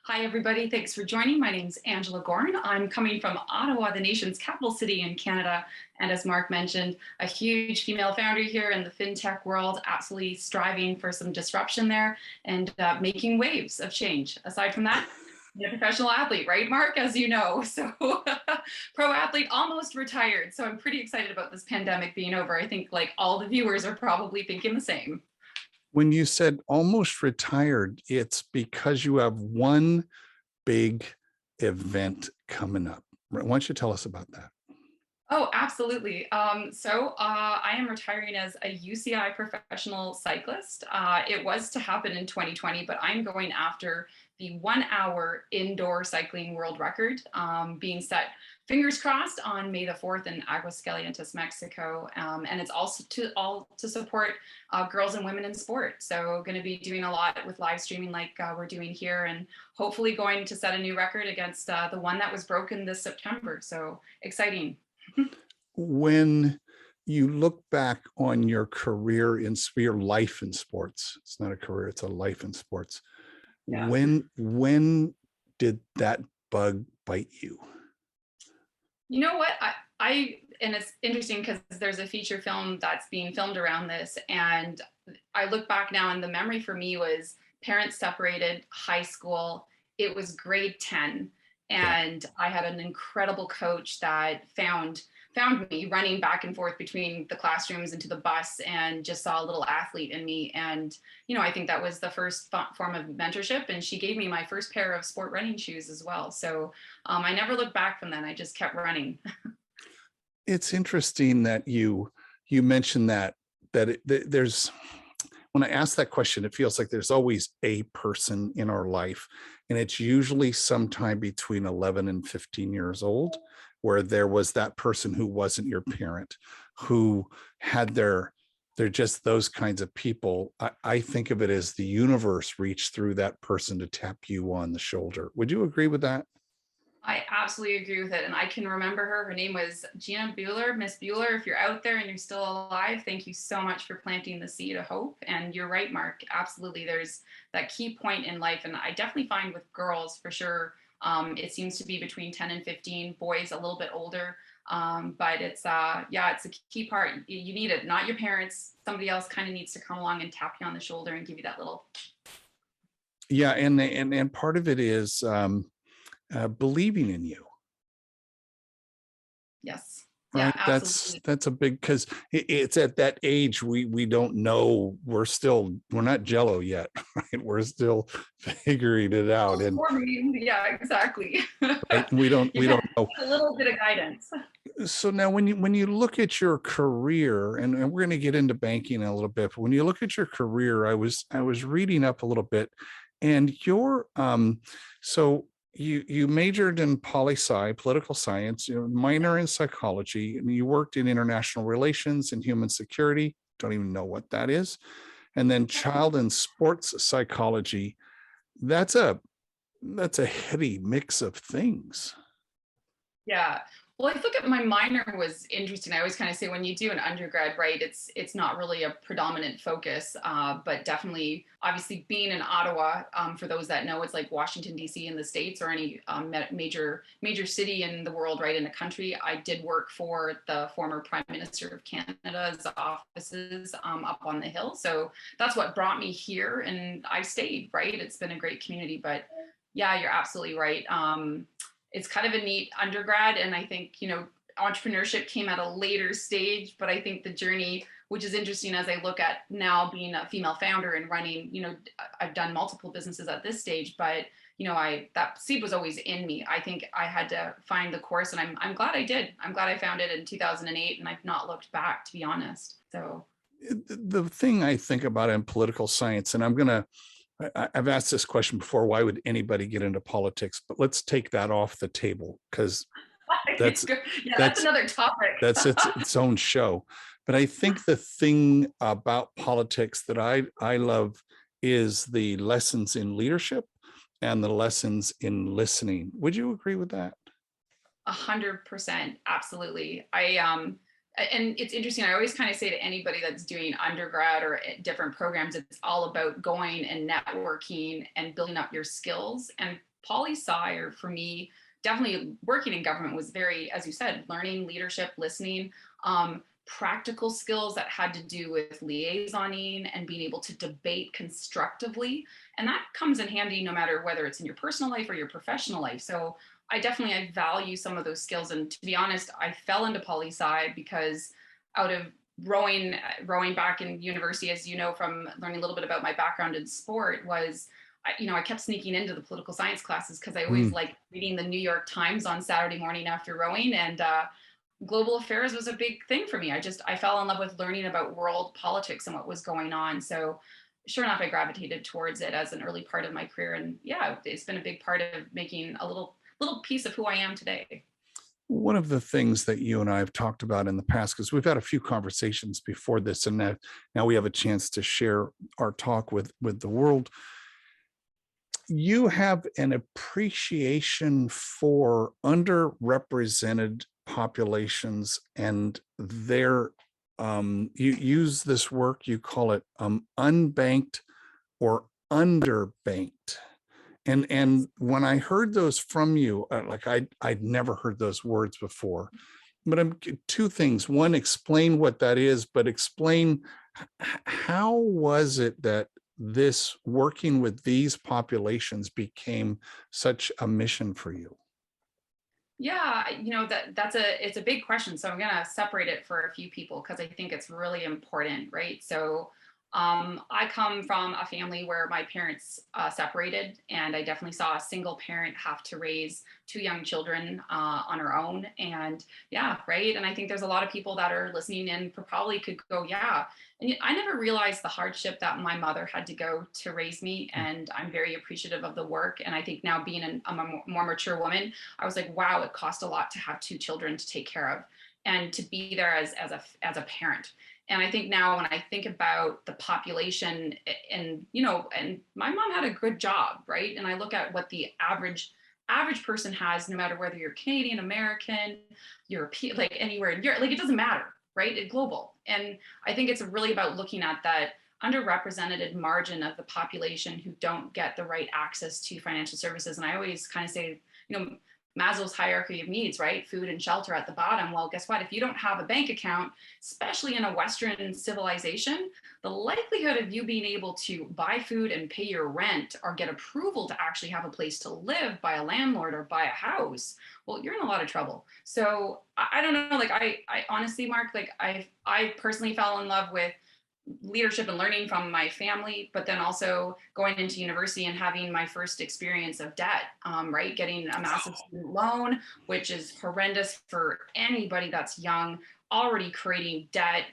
Hi, everybody. Thanks for joining. My name is Angella Goran. I'm coming from Ottawa, the nation's capital city in Canada. And as Mark mentioned, a huge female founder here in the FinTech world, absolutely striving for some disruption there and making waves of change. Aside from that, I'm a professional athlete, right, Mark, as you know. So pro athlete, almost retired. So I'm pretty excited about this pandemic being over. I think like all the viewers are probably thinking the same. When you said almost retired, it's because you have one big event coming up. Why don't you tell us about that? Oh, absolutely. I am retiring as a UCI professional cyclist. It was to happen in 2020, but I'm going after the 1 hour indoor cycling world record being set, fingers crossed, on May the 4th in Aguascalientes, Mexico. And it's also to support girls and women in sport. So going to be doing a lot with live streaming like we're doing here, and hopefully going to set a new record against the one that was broken this September. So exciting. When you look back on your career in your life in sports, it's not a career, it's a life in sports. Yeah. When did that bug bite you? You know what? And it's interesting because there's a feature film that's being filmed around this. And I look back now, and the memory for me was parents separated, high school. It was grade 10. And I had an incredible coach that found me running back and forth between the classrooms into the bus, and just saw a little athlete in me. And, I think that was the first form of mentorship. And she gave me my first pair of sport running shoes as well. So I never looked back from then. I just kept running. It's interesting that you mentioned that there's, when I ask that question, it feels like there's always a person in our life, and it's usually sometime between 11 and 15 years old, where there was that person who wasn't your parent, who had they're just those kinds of people. I think of it as the universe reached through that person to tap you on the shoulder. Would you agree with that? I absolutely agree with it. And I can remember her. Her name was Gina Bueller. Miss Bueller, if you're out there and you're still alive, thank you so much for planting the seed of hope. And you're right, Mark. Absolutely. There's that key point in life. And I definitely find with girls, for sure, it seems to be between 10 and 15, boys a little bit older. But it's it's a key part. You need it, not your parents. Somebody else kind of needs to come along and tap you on the shoulder and give you that little. Yeah. And part of it is believing in you. Yes. Right. Yeah, absolutely. That's a big, because it's at that age we don't know. We're not Jello yet, right? We're still figuring it out. And yeah, exactly. right, we don't know. A little bit of guidance. So now when you look at your career, and we're going to get into banking in a little bit, but when you look at your career, I was reading up a little bit, and your so you majored in poli-sci, political science, minor in psychology, and you worked in international relations and human security. Don't even know what that is. And then child and sports psychology. That's a heady mix of things. Yeah. Well, I think my minor was interesting. I always kind of say when you do an undergrad, right, it's not really a predominant focus, but definitely, obviously, being in Ottawa, for those that know, it's like Washington, D.C. in the States, or any major city in the world, right, in the country. I did work for the former Prime Minister of Canada's offices up on the Hill. So that's what brought me here, and I stayed, right? It's been a great community, but yeah, you're absolutely right. It's kind of a neat undergrad. And I think, entrepreneurship came at a later stage, but I think the journey, which is interesting as I look at now being a female founder and running, I've done multiple businesses at this stage, but that seed was always in me. I think I had to find the course, and I'm glad I did. I'm glad I found it in 2008, and I've not looked back, to be honest. So the thing I think about in political science, and I've asked this question before, why would anybody get into politics? But let's take that off the table, because that's another topic. That's its own show. But I think the thing about politics that I love is the lessons in leadership and the lessons in listening. Would you agree with that? 100%, absolutely. And it's interesting. I always kind of say to anybody that's doing undergrad or different programs, it's all about going and networking and building up your skills. And poli-sci, or for me, definitely working in government was very, as you said, learning, leadership, listening, practical skills that had to do with liaisoning and being able to debate constructively. And that comes in handy no matter whether it's in your personal life or your professional life. So I value some of those skills. And to be honest, I fell into poli-sci because out of rowing back in university, as you know, from learning a little bit about my background in sport, was I kept sneaking into the political science classes because I always liked reading the New York Times on Saturday morning after rowing, and global affairs was a big thing for me. I fell in love with learning about world politics and what was going on. So sure enough, I gravitated towards it as an early part of my career, and yeah, it's been a big part of making a little piece of who I am today. One of the things that you and I have talked about in the past, because we've had a few conversations before this, and now we have a chance to share our talk with the world. You have an appreciation for underrepresented populations and their, you use this work, you call it unbanked or underbanked. And when I heard those from you, like I'd never heard those words before. But two things. One, explain what that is, but explain how was it that this working with these populations became such a mission for you? Yeah, it's a big question. So I'm gonna separate it for a few people because I think it's really important, right? So I come from a family where my parents separated, and I definitely saw a single parent have to raise two young children on her own. And yeah, right. And I think there's a lot of people that are listening in probably could go, yeah. And I never realized the hardship that my mother had to go to raise me. And I'm very appreciative of the work. And I think now being a more mature woman, I was like, wow, it cost a lot to have two children to take care of and to be there as a parent. And I think now when I think about the population and my mom had a good job, right? And I look at what the average person has, no matter whether you're Canadian, American, European, like anywhere in Europe, like it doesn't matter, right? It's global. And I think it's really about looking at that underrepresented margin of the population who don't get the right access to financial services. And I always kind of say, Maslow's hierarchy of needs, right? Food and shelter at the bottom. Well, guess what? If you don't have a bank account, especially in a Western civilization, the likelihood of you being able to buy food and pay your rent or get approval to actually have a place to live by a landlord or buy a house, well, you're in a lot of trouble. So I don't know, like I honestly, Mark, like I personally fell in love with leadership and learning from my family, but then also going into university and having my first experience of debt, right? Getting a massive student loan, which is horrendous for anybody that's young, already creating debt,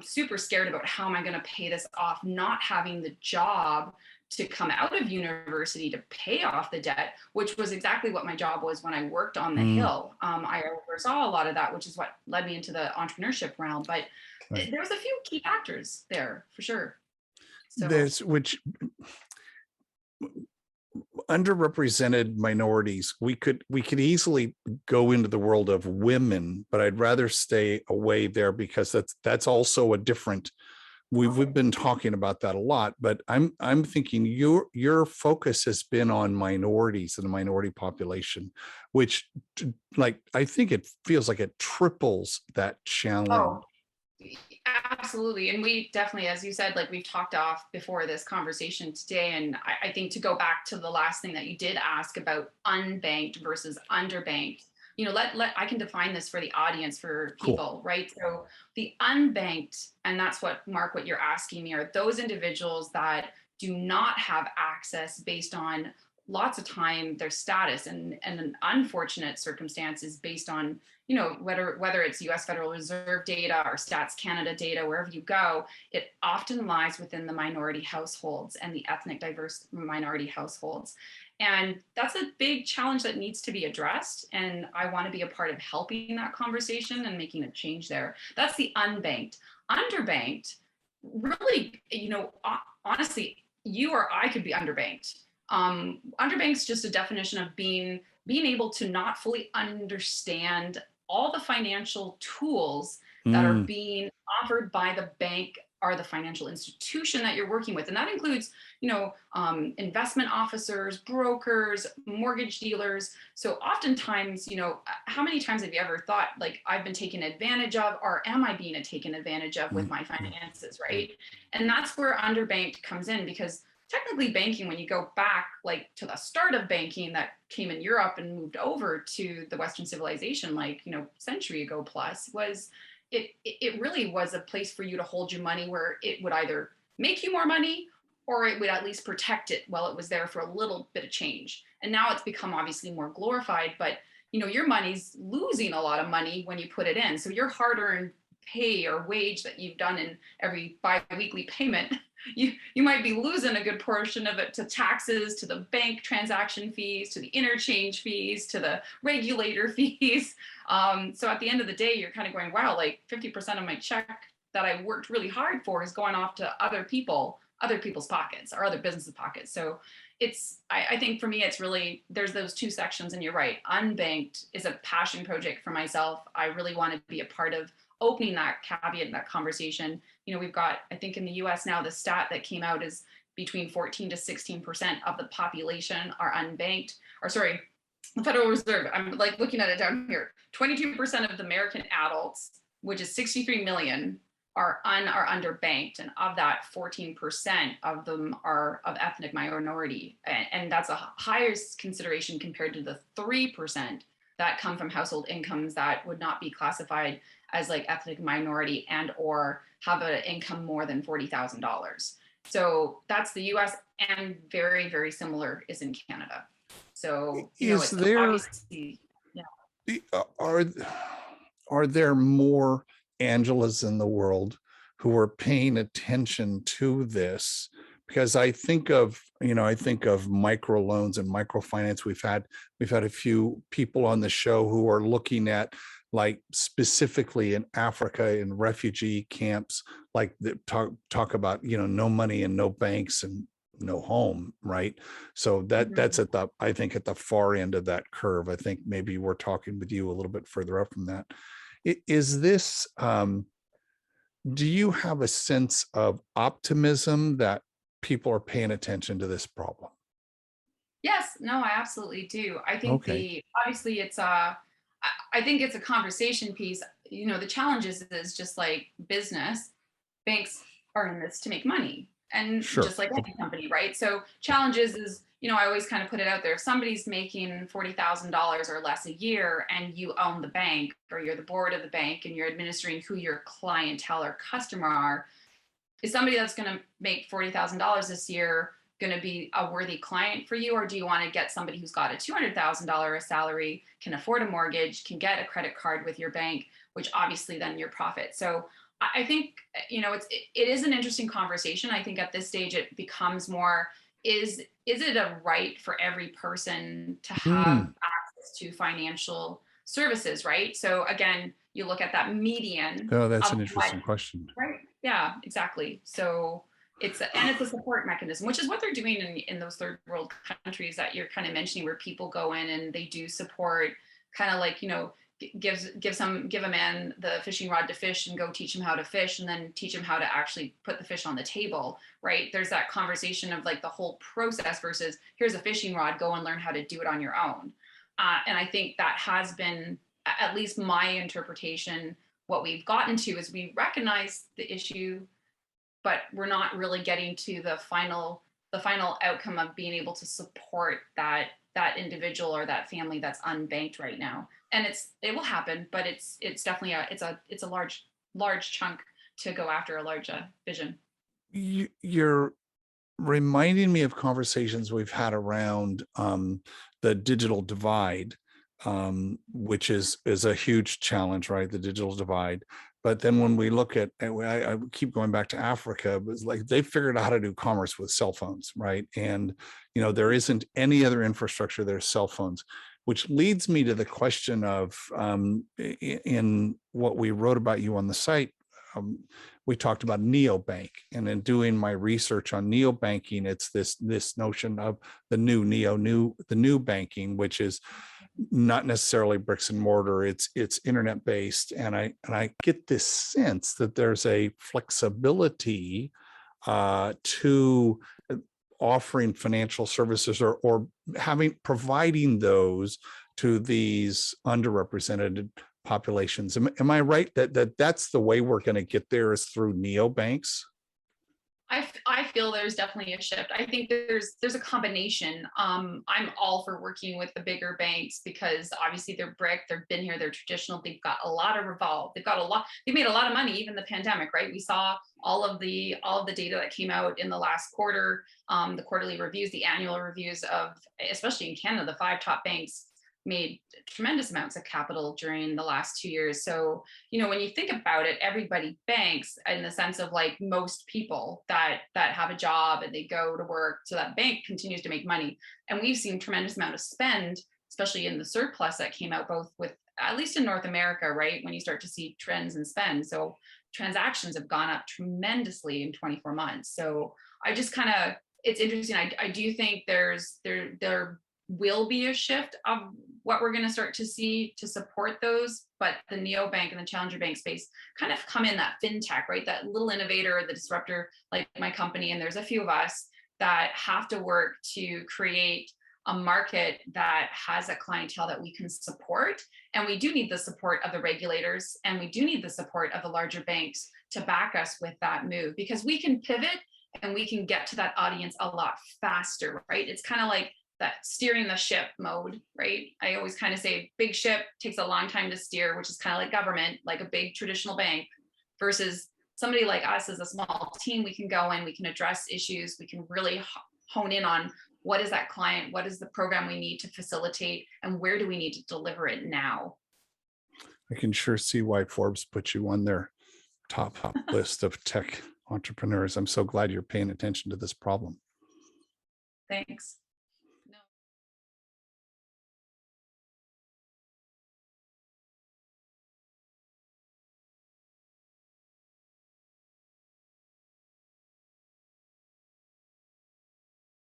super scared about how am I going to pay this off, not having the job to come out of university to pay off the debt, which was exactly what my job was when I worked on the Hill. I oversaw a lot of that, which is what led me into the entrepreneurship realm. But right. There was a few key factors there for sure. So there's which underrepresented minorities, we could easily go into the world of women, but I'd rather stay away there because that's also a different. We've been talking about that a lot, but I'm thinking your focus has been on minorities and the minority population, which like I think it feels like it triples that challenge. Oh, absolutely. And we definitely, as you said, like we've talked off before this conversation today. And I think to go back to the last thing that you did ask about unbanked versus underbanked, I can define this for the audience, for people, cool. Right? So the unbanked, and that's what, Mark, what you're asking me, are those individuals that do not have access based on lots of time, their status and an unfortunate circumstances based on, whether it's US Federal Reserve data or Stats Canada data, wherever you go, it often lies within the minority households and the ethnic diverse minority households. And that's a big challenge that needs to be addressed. And I want to be a part of helping that conversation and making a change there. That's the unbanked. Underbanked, really, honestly, you or I could be underbanked. Underbanked is just a definition of being able to not fully understand all the financial tools that are being offered by the bank are the financial institution that you're working with. And that includes, investment officers, brokers, mortgage dealers. So oftentimes, how many times have you ever thought, like, I've been taken advantage of, or am I being taken advantage of with my finances, right? And that's where Underbanked comes in, because technically banking, when you go back like to the start of banking that came in Europe and moved over to the Western civilization, like, century ago plus, was it really was a place for you to hold your money, where it would either make you more money or it would at least protect it while it was there for a little bit of change. And now it's become obviously more glorified, but your money's losing a lot of money when you put it in. So your hard-earned pay or wage that you've done in every bi-weekly payment, you might be losing a good portion of it to taxes, to the bank transaction fees, to the interchange fees, to the regulator fees. So at the end of the day, you're kind of going, wow, like 50% of my check that I worked really hard for is going off to other people's pockets or other businesses' pockets. So I think for me, it's really, there's those two sections, and you're right. UnBanked is a passion project for myself. I really want to be a part of opening that caveat, that conversation. We've got, I think in the US now, the stat that came out is between 14 to 16% of the population are unbanked, or sorry, the Federal Reserve, I'm like looking at it down here, 22% of the American adults, which is 63 million, are underbanked. And of that, 14% of them are of ethnic minority. And that's a higher consideration compared to the 3% that come from household incomes that would not be classified as like ethnic minority and or have an income more than $40,000. So that's the US, and very, very similar is in Canada. So is there, are there more Angelas in the world who are paying attention to this? Because I think of microloans and microfinance. We've had a few people on the show who are looking at, like, specifically in Africa, in refugee camps, like talk about, no money and no banks and no home, right? So that's I think at the far end of that curve. I think maybe we're talking with you a little bit further up from that. Is this, do you have a sense of optimism that people are paying attention to this problem? Yes, no, I absolutely do. I think obviously I think it's a conversation piece. The challenge is just like business, banks are in this to make money, and just like any company, right? So challenges is, I always kind of put it out there. If somebody's making $40,000 or less a year and you own the bank, or you're the board of the bank and you're administering who your clientele or customer are, is somebody that's going to make $40,000 this year going to be a worthy client for you? Or do you want to get somebody who's got a $200,000 salary, can afford a mortgage, can get a credit card with your bank, which obviously then your profit. So I think, it is an interesting conversation. I think at this stage it becomes more, is it a right for every person to have access to financial services, right? So again, you look at that median. Oh, that's an interesting question. Right. Yeah, exactly. So it's a support mechanism, which is what they're doing in those third world countries that you're kind of mentioning, where people go in and they do support, kind of like, give a man the fishing rod to fish and go teach him how to fish, and then teach him how to actually put the fish on the table, right? There's that conversation of like the whole process versus here's a fishing rod, go and learn how to do it on your own. And I think that has been, at least my interpretation, what we've gotten to is we recognize the issue, but we're not really getting to the final outcome of being able to support that individual or that family that's unbanked right now. And it will happen, but it's definitely it's a large chunk to go after, a large vision. You're reminding me of conversations we've had around the digital divide, which is a huge challenge, right? The digital divide. But then when we look at, I keep going back to Africa, but it's like they figured out how to do commerce with cell phones, right? And, there isn't any other infrastructure, there's cell phones, which leads me to the question of, in what we wrote about you on the site, we talked about Neobank, and in doing my research on neobanking, it's this notion of the new banking, which is not necessarily bricks and mortar, it's internet based. And I get this sense that there's a flexibility to offering financial services or providing those to these underrepresented populations. Am I right that that's the way we're going to get there, is through neobanks? I feel there's definitely a shift. I think there's a combination. I'm all for working with the bigger banks because obviously they're brick, they've been here, they're traditional, they've got a lot of revolve, they made a lot of money, even the pandemic, right? We saw all of the data that came out in the last quarter, the quarterly reviews, the annual reviews of, especially in Canada, the 5 top banks made tremendous amounts of capital during the last 2 years. So, when you think about it, everybody banks in the sense of like most people that have a job and they go to work, so that bank continues to make money. And we've seen tremendous amount of spend, especially in the surplus that came out, both with, at least in North America, right? When you start to see trends in spend. So transactions have gone up tremendously in 24 months. So I just it's interesting. I do think there will be a shift of what we're going to start to see to support those, but the neobank and the challenger bank space kind of come in that fintech, right? That little innovator, the disruptor, like my company, and there's a few of us that have to work to create a market that has a clientele that we can support. And we do need the support of the regulators, and we do need the support of the larger banks to back us with that move, because we can pivot and we can get to that audience a lot faster, right? It's kind of like that steering the ship mode, right? I always kind of say big ship takes a long time to steer, which is kind of like government, like a big traditional bank, versus somebody like us as a small team. We can go in, we can address issues, we can really hone in on what is that client, what is the program we need to facilitate, and where do we need to deliver it now? I can sure see why Forbes put you on their top list of tech entrepreneurs. I'm so glad you're paying attention to this problem. Thanks.